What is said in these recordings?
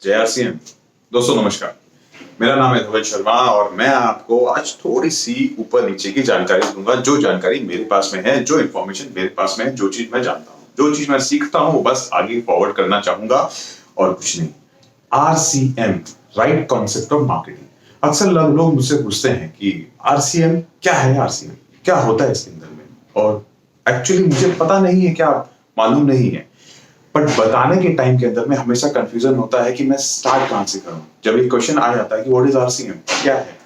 जय आरसीएम। दोस्तों नमस्कार, मेरा नाम है धवल शर्मा और मैं आपको आज थोड़ी सी ऊपर नीचे की जानकारी दूंगा। जो जानकारी मेरे पास में है, जो इन्फॉर्मेशन मेरे पास में है, जो चीज मैं जानता हूँ, जो चीज मैं सीखता हूँ, वो बस आगे फॉरवर्ड करना चाहूंगा और कुछ नहीं। RCM, right concept of marketing. अक्सर लोग मुझसे पूछते हैं कि आरसीएम क्या है, आरसीएम क्या होता है इसके अंदर में, और एक्चुअली मुझे पता नहीं है, क्या मालूम नहीं है। बट बताने के टाइम के अंदर में हमेशा कंफ्यूजन होता है कि मैं स्टार्ट कहां से करूं। जब ये क्वेश्चन आ जाता है कि व्हाट इज आरसीएम, क्या है,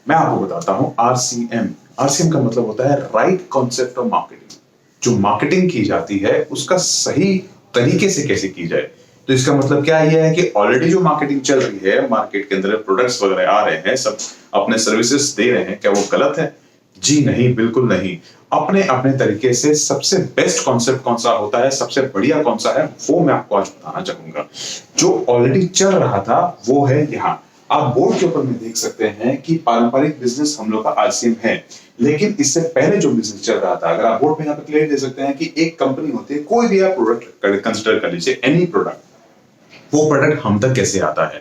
मैं आपको बताता हूं। आरसीएम, आरसीएम का मतलब होता है राइट कॉन्सेप्ट ऑफ मार्केटिंग। जो मार्केटिंग की जाती है उसका सही तरीके से कैसे की जाए। तो इसका मतलब क्या ये है कि ऑलरेडी जो मार्केटिंग चल रही है, मार्केट के अंदर प्रोडक्ट्स वगैरह आ रहे हैं, सब अपने सर्विसेज दे रहे हैं, क्या वो गलत है? जी नहीं, बिल्कुल नहीं। अपने अपने तरीके से सबसे बेस्ट कॉन्सेप्ट कौन सा होता है, सबसे बढ़िया कौन सा है, वो मैं आपको आज बताना चाहूंगा। जो ऑलरेडी चल रहा था वो है यहाँ। आप बोर्ड के ऊपर में देख सकते हैं कि पारंपरिक बिजनेस हम लोग का आरसीएम है, लेकिन इससे पहले जो बिजनेस चल रहा था, अगर आप बोर्ड में यहाँ पे क्लियर दे सकते हैं कि एक कंपनी होती है, कोई भी आप प्रोडक्ट कंसिडर कर लीजिए, एनी प्रोडक्ट, वो प्रोडक्ट हम तक कैसे आता है।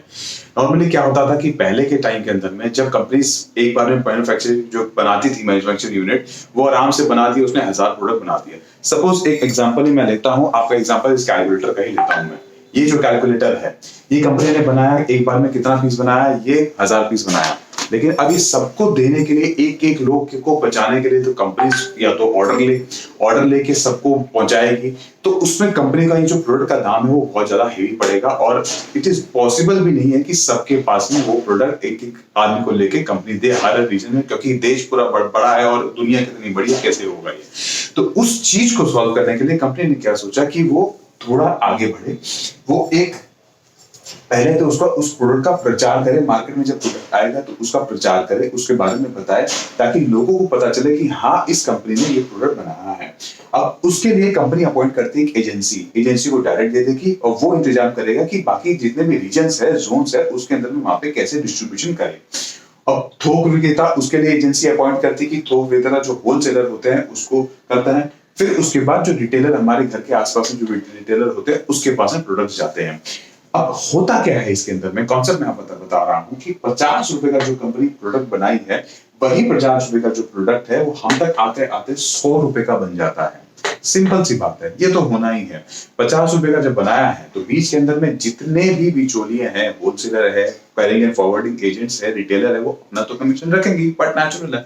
नॉर्मली क्या होता था कि पहले के टाइम के अंदर में जब कंपनीज एक बार में मैन्युफैक्चरिंग जो बनाती थी, मैन्युफैक्चरिंग यूनिट, वो आराम से बना दी, उसने 1000 प्रोडक्ट बना दिए। सपोज एक एग्जांपल ही मैं लेता हूं, आपका एग्जांपल इस कैलकुलेटर का ही लेता हूं मैं। ये जो कैलकुलेटर है, ये कंपनी ने बनाया, एक बार में कितना पीस बनाया, ये 1000 पीस बनाया। लेकिन अभी सबको देने के लिए, एक एक लोग को बचाने के लिए, तो कंपनी या तो ऑर्डर लेके सबको पहुंचाएगी, तो उसमें कंपनी का ये जो प्रोडक्ट का दाम है वो बहुत ज्यादा हेवी पड़ेगा, और इट इज पॉसिबल भी नहीं है कि सबके पास में वो प्रोडक्ट एक एक आदमी को लेके कंपनी दे हर रीजन में, क्योंकि देश पूरा बड़ा है और दुनिया कितनी बड़ी है, कैसे होगा ये। तो उस चीज को सॉल्व करने के लिए कंपनी ने क्या सोचा कि वो थोड़ा आगे बढ़े। वो एक पहले तो उसका उस प्रोडक्ट का प्रचार करे, मार्केट में जब प्रोडक्ट आएगा तो उसका प्रचार करे, उसके बारे में बताए, ताकि लोगों को पता चले कि हाँ, इस कंपनी ने ये प्रोडक्ट बनाया है। अब उसके लिए कंपनी अपॉइंट करती है एक एजेंसी को डायरेक्ट दे देगी, और वो इंतजाम करेगा कि बाकी जितने भी रीजन्स है, जोन्स है, उसके अंदर में वहां पे कैसे डिस्ट्रीब्यूशन करे। अब थोक विक्रेता, उसके लिए एजेंसी अपॉइंट करती है कि थोक विक्रेता जो होलसेलर होते हैं उसको करता है। फिर उसके बाद जो रिटेलर, हमारे घर के आसपास में जो रिटेलर होते हैं, उसके पास में प्रोडक्ट्स जाते हैं। अब होता क्या है इसके अंदर में, कॉन्सेप्ट मैं आपको बता रहा हूं कि 50 रुपए का जो कंपनी प्रोडक्ट बनाई है, वही 50 रुपए का जो प्रोडक्ट है वो हम तक आते आते 100 रुपए का बन जाता है। सिंपल सी बात है, ये तो होना ही है। 50 रुपए का जब बनाया है, तो बीच के अंदर में जितने भी बिचौलिए हैं, होलसेलर है, कैरिंग एंड फॉरवर्डिंग एजेंट्स है, रिटेलर है, वो अपना तो कमीशन रखेंगे, बट नेचुरल है।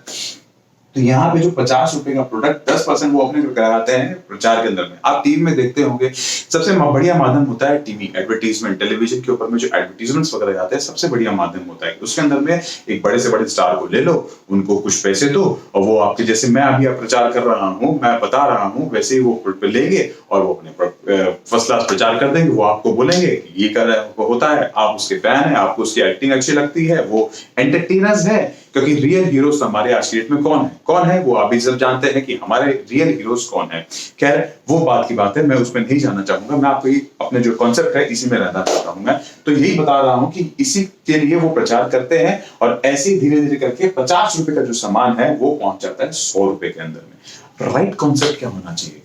तो यहाँ पे जो 50 रुपए का प्रोडक्ट 10% वो अपने कराते हैं प्रचार के अंदर में। आप टीवी में देखते होंगे, सबसे बढ़िया माध्यम होता है टीवी एडवर्टीजमेंट। टेलीविजन के ऊपर में जो एडवर्टीजमेंट्स वगैरह आते हैं, सबसे बढ़िया माध्यम होता है। उसके अंदर में एक बड़े से बड़े स्टार को ले लो, उनको कुछ पैसे दो, और वो आपके, जैसे मैं अभी प्रचार कर रहा हूँ, मैं बता रहा हूँ, वैसे ही वो लेंगे और वो अपने फर्स्ट क्लास प्रचार कर देंगे। वो आपको बोलेंगे ये कर होता है, आप उसके फैन है, आपको उसकी एक्टिंग अच्छी लगती है, वो एंटरटेनर्स है। क्योंकि रियल हीरोज हमारे आज की डेट में कौन है, वो अभी सब जानते हैं कि हमारे रियल हीरोज कौन है। खैर, वो बात की बात है, मैं उसमें नहीं जाना चाहूंगा। मैं आपको अपने जो कॉन्सेप्ट है इसी में रहना चाहता हूं। मैं तो यही बता रहा हूं कि इसी के लिए वो प्रचार करते हैं, और ऐसे धीरे धीरे करके 50 रुपए का जो सामान है वो पहुंच जाता है 100 रुपए के अंदर में। राइट कॉन्सेप्ट क्या होना चाहिए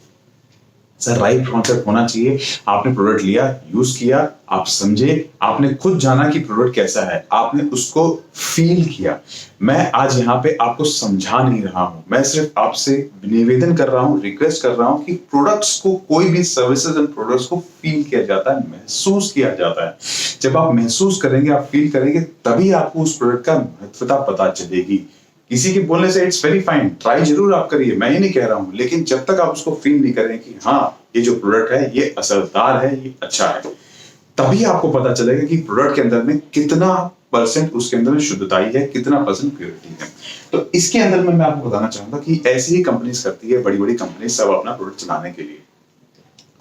सर? राइट कॉन्सेप्ट होना चाहिए, आपने प्रोडक्ट लिया, यूज किया, आप समझे, आपने खुद जाना कि प्रोडक्ट कैसा है, आपने उसको फील किया। मैं आज यहाँ पे आपको समझा नहीं रहा हूं, मैं सिर्फ आपसे निवेदन कर रहा हूं, रिक्वेस्ट कर रहा हूं कि प्रोडक्ट्स को, कोई भी सर्विसेज एंड प्रोडक्ट्स को फील किया जाता है, महसूस किया जाता है। जब आप महसूस करेंगे, आप फील करेंगे, तभी आपको उस प्रोडक्ट का महत्वता पता चलेगी। किसी के बोलने से इट्स वेरी फाइन, ट्राई जरूर आप करिए, मैं ये नहीं कह रहा हूं, लेकिन जब तक आप उसको फील नहीं करें कि हाँ, ये जो प्रोडक्ट है ये असरदार है, ये अच्छा है, तभी आपको पता चलेगा कि प्रोडक्ट के अंदर में कितना परसेंट उसके अंदर में शुद्धताई है, कितना परसेंट प्योरिटी है। तो इसके अंदर में मैं आपको बताना चाहूंगा कि ऐसी ही कंपनीज करती है, बड़ी बड़ी कंपनी सब अपना प्रोडक्ट चलाने के लिए।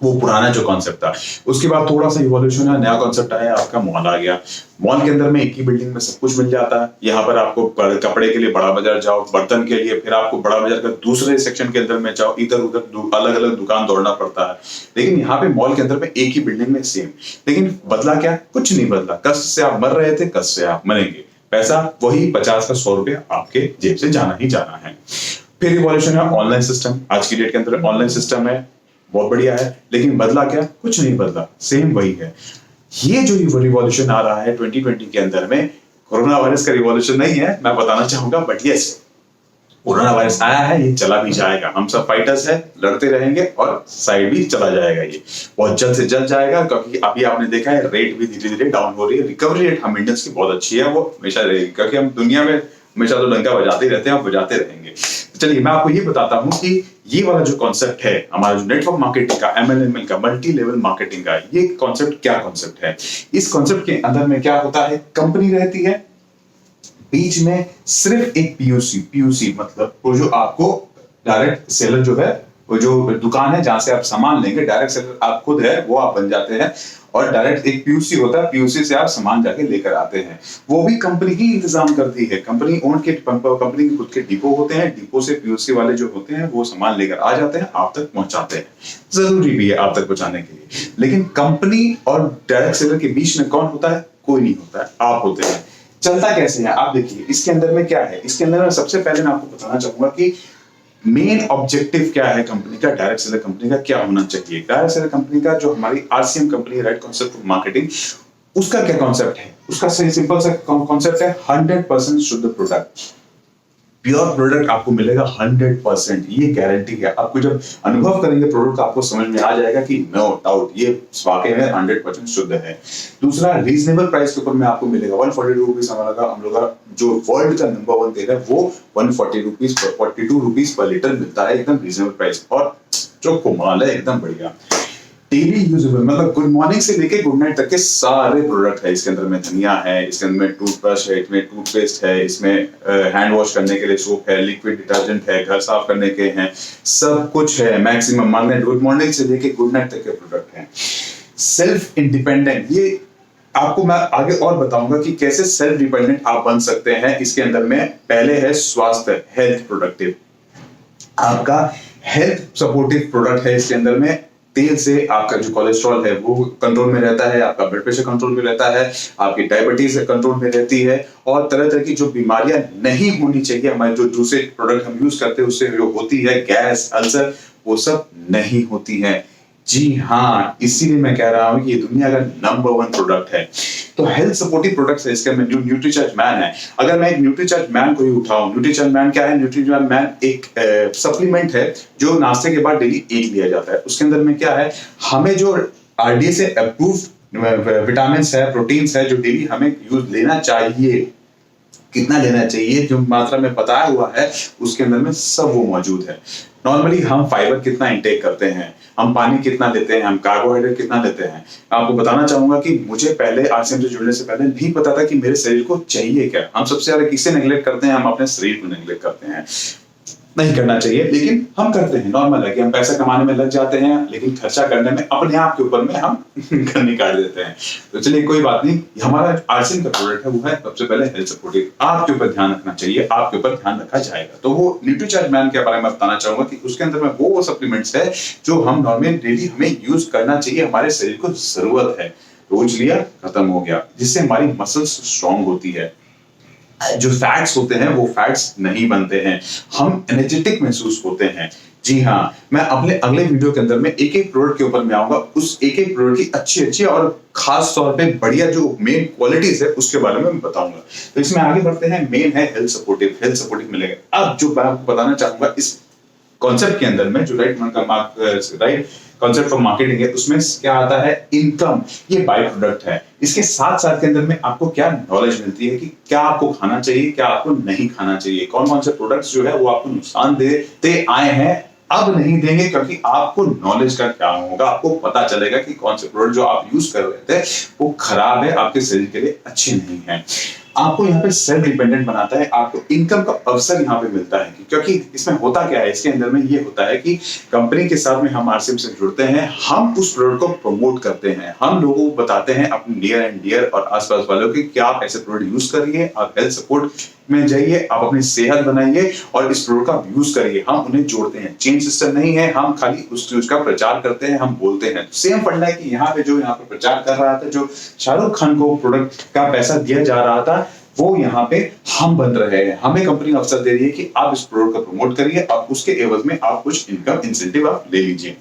वो पुराना जो कॉन्सेप्ट था, उसके बाद थोड़ा सा इवोल्यूशन है, नया कॉन्सेप्ट आया, आपका मॉल आ गया। मॉल के अंदर में एक ही बिल्डिंग में सब कुछ मिल जाता है। यहाँ पर आपको कपड़े के लिए बड़ा बाजार जाओ, बर्तन के लिए फिर आपको बड़ा बाजार का दूसरे सेक्शन के अंदर में जाओ, इधर उधर अलग अलग दुकान दौड़ना पड़ता है। लेकिन यहाँ पे मॉल के अंदर में एक ही बिल्डिंग में सेम। लेकिन बदला क्या? कुछ नहीं बदला। कष्ट से आप मर रहे थे, कष्ट से आप मरेंगे। पैसा वही 50 का 100 रुपया आपके जेब से जाना ही जाना है। फिर इवोल्यूशन है ऑनलाइन सिस्टम। आज की डेट के अंदर ऑनलाइन सिस्टम है, बहुत बढ़िया है, लेकिन बदला क्या? कुछ नहीं बदला, सेम वही है। ये जो रिवॉल्यूशन आ रहा है 2020 के अंदर में, कोरोना वायरस का रिवॉल्यूशन नहीं है, मैं बताना चाहूंगा, बट यस, कोरोना वायरस आया है, ये चला भी जाएगा। हम सब फाइटर्स हैं, लड़ते रहेंगे और साइड भी चला जाएगा। ये बहुत जल्द से जल्द जाएगा, क्योंकि अभी आपने देखा है रेट भी धीरे धीरे डाउन हो रही है। रिकवरी रेट हम इंडियंस की बहुत अच्छी है, वो हमेशा रहेगी, क्योंकि हम दुनिया में हमेशा तो डंका बजाते ही रहते हैं, हम बजाते रहेंगे। तो चलिए मैं आपको ये बताता हूँ कि ये वाला जो कॉन्सेप्ट है हमारा, जो नेटवर्क मार्केटिंग का, MLM का, मल्टी लेवल मार्केटिंग का, ये कॉन्सेप्ट क्या कॉन्सेप्ट है? इस कॉन्सेप्ट के अंदर में क्या होता है, कंपनी रहती है, बीच में सिर्फ एक पीयूसी मतलब वो जो आपको डायरेक्ट सेलर जो है, वो जो दुकान है जहां से आप सामान लेंगे, डायरेक्ट सेलर आप खुद है, वो आप बन जाते हैं। और डायरेक्ट एक पीयूसी होता है, पीयूसी से आप सामान जाके लेकर आते हैं, वो भी कंपनी ही इंतजाम करती है। कंपनी ओन के, कंपनी के खुद के डिपो होते हैं, डिपो से पीयूसी वाले जो होते हैं वो सामान लेकर आ जाते हैं, आप तक पहुंचाते हैं। जरूरी भी है आप तक पहुंचाने के लिए, लेकिन कंपनी और डायरेक्ट सेलर के बीच में कौन होता है? कोई नहीं होता है, आप होते हैं। चलता कैसे है आप देखिए, इसके अंदर में क्या है, इसके अंदर में सबसे पहले मैं आपको बताना चाहूंगा कि मेन ऑब्जेक्टिव क्या है कंपनी का, डायरेक्ट सेलर कंपनी का क्या होना चाहिए। डायरेक्ट सेलर कंपनी का जो हमारी RCM company, right concept of marketing, उसका क्या कॉन्सेप्ट है? उसका सिंपल सा कॉन्सेप्ट है 100% शुद्ध प्रोडक्ट, प्योर प्रोडक्ट आपको मिलेगा 100%, ये गारंटी है। आपको जब अनुभव करेंगे प्रोडक्ट का, आपको समझ में आ जाएगा कि नो डाउट ये वाकई में 100% शुद्ध है। दूसरा, रीजनेबल प्राइस के ऊपर में आपको मिलेगा। 142 रुपीज हमारा, हम लोग का जो वर्ल्ड का नंबर 1 तेल है, वो 140 रुपीज, 42 रुपीज पर लीटर मिलता है, एकदम रीजनेबल प्राइस, और जो कमाल है, एकदम बढ़िया। डेली यूजेबल मतलब गुड मॉर्निंग से लेके गुड नाइट तक के सारे प्रोडक्ट है इसके अंदर में। धनिया है, इसके अंदर में टूथब्रश है, इसमें टूथपेस्ट है, इसमें हैंड वॉश करने के लिए सोप है, लिक्विड डिटर्जेंट है, घर साफ करने के हैं, सब कुछ है मैक्सिमम। मान लें गुड मॉर्निंग से लेके गुड नाइट तक के प्रोडक्ट हैं। सेल्फ इंडिपेंडेंट, ये आपको मैं आगे और बताऊंगा कि कैसे सेल्फ डिपेंडेंट आप बन सकते हैं। इसके अंदर में पहले है स्वास्थ्य, हेल्थ प्रोडक्टिव, आपका हेल्थ सपोर्टिव प्रोडक्ट है। इसके अंदर में तेल से आपका जो कोलेस्ट्रॉल है वो कंट्रोल में रहता है, आपका ब्लड प्रेशर कंट्रोल में रहता है, आपकी डायबिटीज कंट्रोल में रहती है, और तरह तरह की जो बीमारियां नहीं होनी चाहिए, हमारे जो दूसरे प्रोडक्ट हम यूज करते हैं उससे जो होती है, गैस, अल्सर, वो सब नहीं होती है। जी हाँ, इसीलिए मैं कह रहा हूं कि ये दुनिया का नंबर 1 प्रोडक्ट है। तो हेल्थ सपोर्टिव प्रोडक्ट्स है इसके अंदर। जो न्यूट्रीचार्ज मैन है, अगर मैं एक न्यूट्रीचार्ज मैन को ही उठाऊं, न्यूट्रीचार्ज मैन क्या है? न्यूट्रीचार्ज मैन एक सप्लीमेंट है जो नाश्ते के बाद डेली एक लिया जाता है। उसके अंदर में क्या है, हमें जो RDA से अप्रूव्ड विटामिन है, प्रोटीन्स है, जो डेली हमें यूज लेना चाहिए, कितना लेना चाहिए, जो मात्रा में बताया हुआ है उसके अंदर में सब वो मौजूद है। नॉर्मली हम फाइबर कितना इंटेक करते हैं, हम पानी कितना लेते हैं, हम कार्बोहाइड्रेट कितना लेते हैं। आपको बताना चाहूंगा कि मुझे पहले RCM से जुड़ने से पहले नहीं पता था कि मेरे शरीर को चाहिए क्या। हम सबसे ज्यादा किसे नेग्लेक्ट करते हैं? हम अपने शरीर को नेग्लेक्ट करते हैं। नहीं करना चाहिए, लेकिन हम करते हैं। नॉर्मल है कि हम पैसा कमाने में लग जाते हैं, लेकिन खर्चा करने में अपने आप के ऊपर में हम घर निकाल देते हैं। तो चलिए कोई बात नहीं, हमारा RCM का प्रोडक्ट है वो है सबसे पहले हेल्थ सपोर्टिव। आपके ऊपर ध्यान रखना चाहिए, आपके ऊपर ध्यान रखा जाएगा। तो वो न्यूट्रीचार्ज मैन के बारे में बताना चाहूंगा कि उसके अंदर में वो सप्लीमेंट्स है जो हम नॉर्मली डेली हमें यूज करना चाहिए, हमारे शरीर को जरूरत है। रोज लिया, खत्म हो गया, जिससे हमारी मसल्स स्ट्रांग होती है, जो फैट्स होते हैं वो फैट्स नहीं बनते हैं, हम एनर्जेटिक महसूस होते हैं। जी हाँ, मैं अपने अगले वीडियो के अंदर में एक एक प्रोडक्ट के ऊपर में आऊंगा, उस एक एक प्रोडक्ट की अच्छी अच्छी और खास तौर पे बढ़िया जो मेन क्वालिटीज है उसके बारे में बताऊंगा। तो इसमें आगे बढ़ते हैं। मेन है हेल्थ सपोर्टिव, हेल्थ सपोर्टिव मिलेगा। अब जो मैं आपको बताना चाहूंगा इस कॉन्सेप्ट के अंदर में, जो राइट कॉन्सेप्ट ऑफ मार्केटिंग है, उसमें क्या आता है? इनकम, ये बाय प्रोडक्ट है। इसके साथ साथ के अंदर में आपको क्या नॉलेज मिलती है कि क्या आपको खाना चाहिए, क्या आपको नहीं खाना चाहिए, कौन कौन से प्रोडक्ट्स जो है वो आपको नुकसान देते आए हैं, अब नहीं देंगे, क्योंकि आपको नॉलेज का क्या होगा, आपको पता चलेगा कि कौन से प्रोडक्ट जो आप यूज कर रहे थे वो खराब है, आपके शरीर के लिए अच्छे नहीं है। आपको यहाँ पे सेल्फ डिपेंडेंट बनाता है, आपको इनकम का अवसर यहाँ पे मिलता है। क्योंकि इसमें होता क्या है, इसके अंदर में ये होता है कि कंपनी के साथ में हम RCM से जुड़ते हैं, हम उस प्रोडक्ट को प्रमोट करते हैं, हम लोगों को बताते हैं अपने नियर एंड डियर और आसपास वालों की कि आप ऐसे प्रोडक्ट यूज करिए, आप हेल्थ सपोर्ट में जाइए, आप अपनी सेहत बनाइए और इस प्रोडक्ट का यूज करिए। हम उन्हें जोड़ते हैं, चेन सिस्टम नहीं है, हम खाली उस चीज का प्रचार करते हैं, हम बोलते हैं। सेम फंडा है कि यहाँ पे जो यहाँ पे प्रचार कर रहा था, जो शाहरुख खान को प्रोडक्ट का पैसा दिया जा रहा था, वो यहाँ पे हम बन रहे हैं। हमें कंपनी अवसर दे रही है कि आप इस प्रोडक्ट को प्रमोट करिए और उसके एवज में आप कुछ इनकम इंसेंटिव आप ले लीजिए।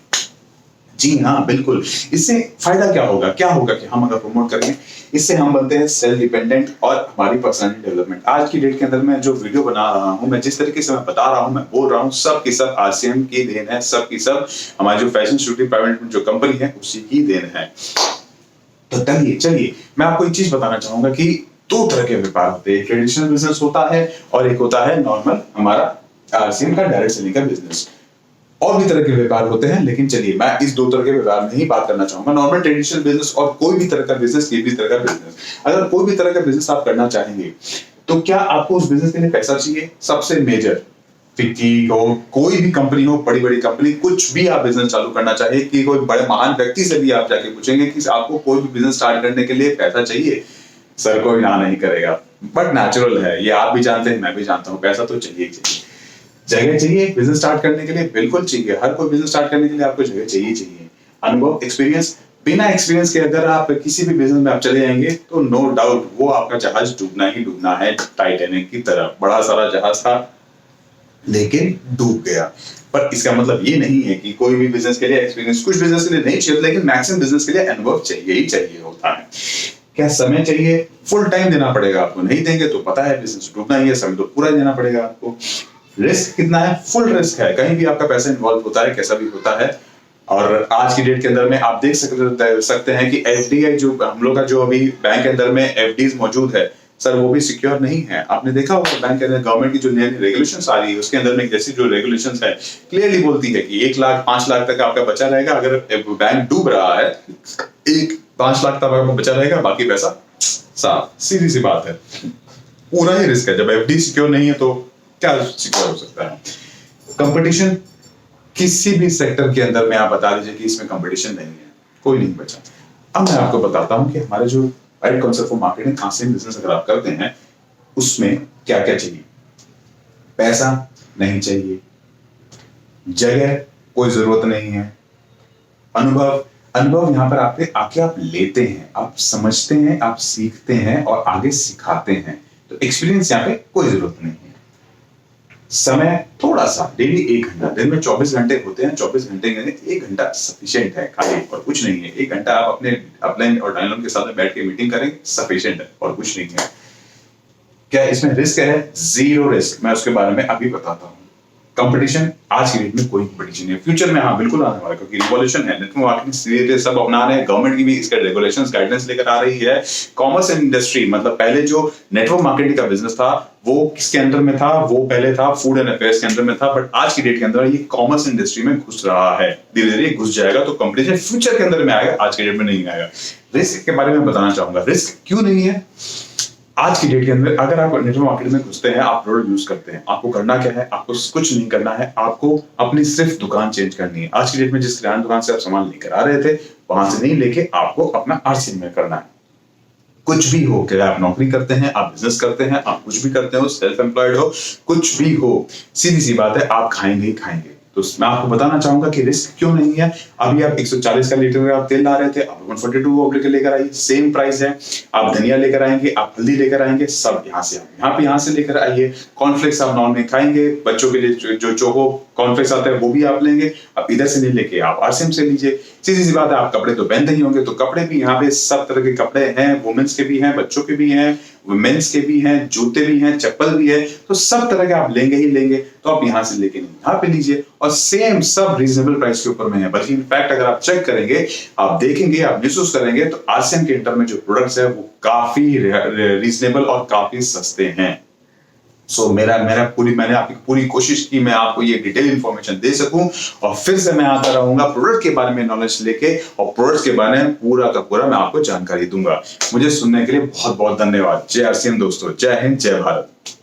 जी हाँ, बिल्कुल। इससे फायदा क्या होगा? क्या होगा कि हम अगर प्रमोट करें, इससे हम बनते हैं सेल्फ डिपेंडेंट और हमारी पर्सनैलिटी डेवलपमेंट। आज की डेट के अंदर मैं जो वीडियो बना रहा हूँ, मैं जिस तरीके से मैं बता रहा हूँ, मैं बोल रहा हूँ, सब की सब आरसीएम की देन है, सब की सब हमारी जो फैशन शूटिंग प्राइवेट लिमिटेड जो कंपनी है, उसी की देन है। तो चलिए मैं आपको एक चीज बताना चाहूंगा कि दो तरह के व्यापार होते हैं, एक ट्रेडिशनल बिजनेस होता है और एक होता है नॉर्मल हमारा आरसीएम का डायरेक्ट सेलिंग का बिजनेस। और भी तरह के व्यापार होते हैं, लेकिन चलिए मैं इस दो तरह के व्यापार में ही बात करना चाहूंगा, नॉर्मल ट्रेडिशनल बिजनेस और कोई भी तरह का बिजनेस, ये भी तरह का बिजनेस। अगर कोई भी तरह का बिजनेस आप करना चाहेंगे तो क्या आपको उस बिजनेस के लिए पैसा चाहिए? सबसे मेजर फिक्की हो, कोई भी कंपनी हो, बड़ी बड़ी कंपनी, कुछ भी आप बिजनेस चालू करना चाहिए कि कोई बड़े महान व्यक्ति से भी आप जाके पूछेंगे कि आपको कोई भी बिजनेस स्टार्ट करने के लिए पैसा चाहिए, सर कोई ना नहीं करेगा। बट नेचुरल है, ये आप भी जानते हैं, मैं भी जानता हूँ, पैसा तो चाहिए ही चाहिए। जगह चाहिए बिजनेस स्टार्ट करने के लिए, बिल्कुल चाहिए। हर कोई बिजनेस स्टार्ट करने के लिए आपको जगह चाहिए। अनुभव, एक्सपीरियंस, बिना एक्सपीरियंस के अगर आप किसी भी बिजनेस में आप चले जाएंगे तो नो डाउट वो आपका जहाज डूबना ही डूबना है, टाइटैनिक की तरह। बड़ा सारा जहाज था लेकिन डूब गया। पर इसका मतलब ये नहीं है कि कोई भी बिजनेस के लिए एक्सपीरियंस, कुछ बिजनेस के लिए नहीं चाहिए, लेकिन मैक्सिमम बिजनेस के लिए अनुभव चाहिए ही चाहिए होता है। क्या समय चाहिए? फुल टाइम देना पड़ेगा आपको, नहीं देंगे तो पता है बिजनेस डूबना ही है, समय तो पूरा देना पड़ेगा आपको। रिस्क कितना है? फुल रिस्क है, कहीं भी आपका पैसा इन्वॉल्व होता है, कैसा भी होता है। और आज की डेट के अंदर में आप देख सकते हैं कि एफडीआई जो हम लोग का जो अभी बैंक के अंदर में एफडीज मौजूद है सर, वो भी सिक्योर नहीं है। आपने देखा होगा बैंक के अंदर गवर्नमेंट की जो नई रेगुलेशंस आ रही है, उसके अंदर में जैसी जो रेगुलेशंस है क्लियरली बोलती है कि 1 लाख 5 लाख तक आपका बचा रहेगा। अगर बैंक डूब रहा है, 5 लाख तक आपका बचा रहेगा, बाकी पैसा साफ। सीधी सी बात है, पूरा ही रिस्क है। जब एफडी सिक्योर नहीं है तो क्या सिक्योर हो सकता है? कंपटीशन किसी भी सेक्टर के अंदर में आप बता दीजिए कि इसमें कंपटीशन नहीं है, कोई नहीं बचा। अब मैं आपको बताता हूं कि हमारे जो right concept for marketing RCM business अगर आप करते हैं, उसमें क्या क्या चाहिए? पैसा नहीं चाहिए, जगह कोई जरूरत नहीं है, अनुभव यहां पर आपके आके आप लेते हैं, आप समझते हैं, आप सीखते हैं और आगे सिखाते हैं। तो एक्सपीरियंस यहाँ पे कोई जरूरत नहीं है। समय थोड़ा सा, डेली 1 घंटा, दिन में 24 घंटे होते हैं, 24 घंटे में 1 घंटा सफिशिएंट है खाली, और कुछ नहीं है। 1 घंटा आप अपने अपलाइन और डाउनलाइन के साथ बैठ के मीटिंग करेंगे, सफिशिएंट है और कुछ नहीं है। क्या इसमें रिस्क है? Zero risk. मैं उसके बारे में अभी बताता हूँ। कंपटीशन आज की डेट में कोई कंपटीशन नहीं है, फ्यूचर में हाँ बिल्कुल आने वाला, क्योंकि रिवॉल्यूशन है, नेटवर्क मार्केटिंग सीधे सब अपना रहे हैं, गवर्नमेंट की भी इसके रेगुलेशंस गाइडेंस लेकर आ रही है। कॉमर्स एंड इंडस्ट्री, मतलब पहले जो नेटवर्क मार्केटिंग का बिजनेस था वो किसके अंदर में था? वो पहले था फूड एंड अफेयर्स के अंदर में था, बट आज की डेट के अंदर ये कॉमर्स इंडस्ट्री में घुस रहा है, धीरे धीरे घुस जाएगा। तो कंपटीशन फ्यूचर के अंदर में आएगा, आज के डेट में नहीं आएगा। रिस्क के बारे में बताना चाहूंगा, रिस्क क्यों नहीं है आज की डेट के अंदर? अगर आप नेटवर्क मार्केटिंग में घुसते हैं, आप प्रोडक्ट यूज करते हैं, आपको करना क्या है? आपको कुछ नहीं करना है, आपको अपनी सिर्फ दुकान चेंज करनी है। आज की डेट में जिस किराना दुकान से आप सामान लेकर आ रहे थे, वहां से नहीं लेके आपको अपना आरसीएम में करना है। कुछ भी हो, क्या आप नौकरी करते हैं, आप बिजनेस करते हैं, आप कुछ भी करते हो, सेल्फ एम्प्लॉयड हो, कुछ भी हो, सीधी सी बात है, आप खाएंगे ही खाएंगे। तो मैं आपको बताना चाहूंगा कि रिस्क क्यों नहीं है। अभी आप 140 का लीटर आप तेल ला रहे थे, आप 142 का लेकर आइए, सेम प्राइस है। आप धनिया लेकर आएंगे, आप हल्दी लेकर आएंगे, सब यहाँ से लेकर आइए। कॉर्नफ्लेक्स आप नॉन में खाएंगे, बच्चों के लिए जो चोको कॉर्नफ्लेक्स आता है वो भी आप लेंगे, आप इधर से नहीं लेके आप आरसीएम से लीजिए। सीधी सी बात है, आप कपड़े तो पहनते ही होंगे, तो कपड़े भी यहाँ पे सब तरह के कपड़े हैं, वुमेन्स के भी हैं, बच्चों के भी हैं, मेंस के भी हैं, जूते भी हैं, चप्पल भी है, तो सब तरह के आप लेंगे ही लेंगे। तो आप यहाँ से लेके नहीं, यहाँ पे लीजिए, और सेम सब रीजनेबल प्राइस के ऊपर में है। बल्कि इनफैक्ट अगर आप चेक करेंगे, आप देखेंगे, आप महसूस करेंगे, तो आरसीएम के अंदर में जो प्रोडक्ट्स है वो काफी रीजनेबल और काफी सस्ते हैं। मैंने आपकी पूरी कोशिश की मैं आपको ये डिटेल इंफॉर्मेशन दे सकूं, और फिर से मैं आता रहूंगा प्रोडक्ट के बारे में नॉलेज लेके, और प्रोडक्ट के बारे में पूरा का पूरा मैं आपको जानकारी दूंगा। मुझे सुनने के लिए बहुत बहुत धन्यवाद। जय आरसीएम दोस्तों, जय हिंद, जय भारत।